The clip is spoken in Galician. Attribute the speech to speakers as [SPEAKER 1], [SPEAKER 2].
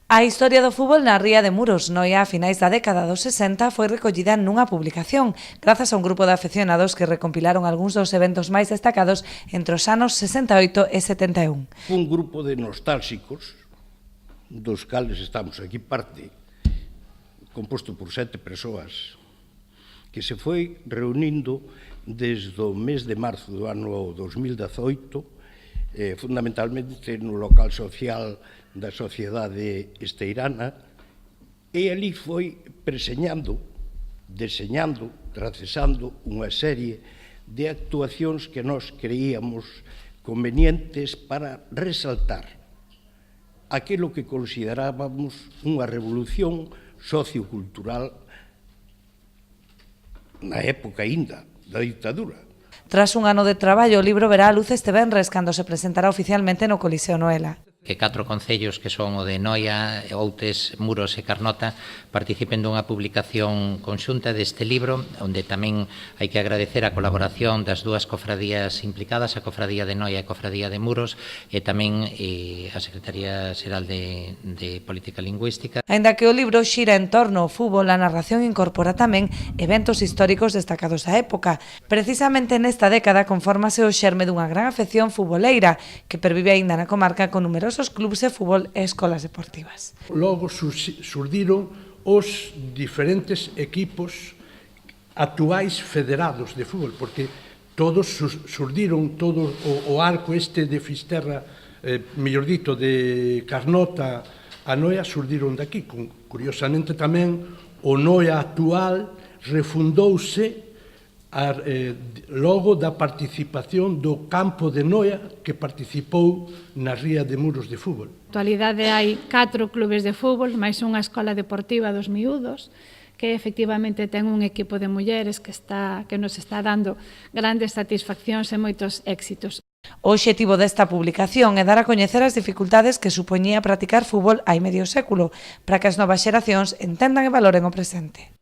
[SPEAKER 1] A historia do fútbol na ría de Muros, Noia, a finais da década dos 60, foi recollida nunha publicación, grazas a un grupo de afeccionados que recompilaron algúns dos eventos máis destacados entre os anos 68 e 71.
[SPEAKER 2] Un grupo de nostálxicos, dos cales estamos aquí parte, composto por 7 persoas, que se foi reunindo desde o mes de marzo do ano 2018, fundamentalmente no local social da Sociedade Esteirana, e ali foi deseñando, tracesando unha serie de actuacións que nós creíamos convenientes para resaltar aquilo que considerábamos unha revolución sociocultural na época aínda da ditadura.
[SPEAKER 1] Tras un ano de traballo, o libro verá a luz este venres cando se presentará oficialmente no Coliseo Noela.
[SPEAKER 3] Que 4 concellos que son o de Noia, Outes, Muros e Carnota participen dunha publicación conxunta deste libro, onde tamén hai que agradecer a colaboración das dúas cofradías implicadas, a Cofradía de Noia e a Cofradía de Muros, e tamén a Secretaría Xeral de Política Lingüística.
[SPEAKER 1] Aínda que o libro xira en torno ao fútbol, a narración incorpora tamén eventos históricos destacados da época. Precisamente nesta década confórmase o xerme dunha gran afección futboleira que pervive aínda na comarca con numerosos clubes de fútbol e escolas deportivas.
[SPEAKER 4] Logo surdiron os diferentes equipos actuais federados de fútbol, porque todos surdiron, todo o arco este de Fisterra, mellor dito, de Carnota a Noia, surdiron daqui. Curiosamente tamén o Noia actual refundouse logo da participación do campo de Noia que participou na ría de Muros de fútbol.
[SPEAKER 5] Na actualidade hai 4 clubes de fútbol, máis unha escola deportiva dos miúdos, que efectivamente ten un equipo de mulleres que nos está dando grandes satisfaccións e moitos éxitos.
[SPEAKER 1] O obxectivo desta publicación é dar a coñecer as dificultades que supoñía practicar fútbol hai medio século, para que as novas xeracións entendan e valoren o presente.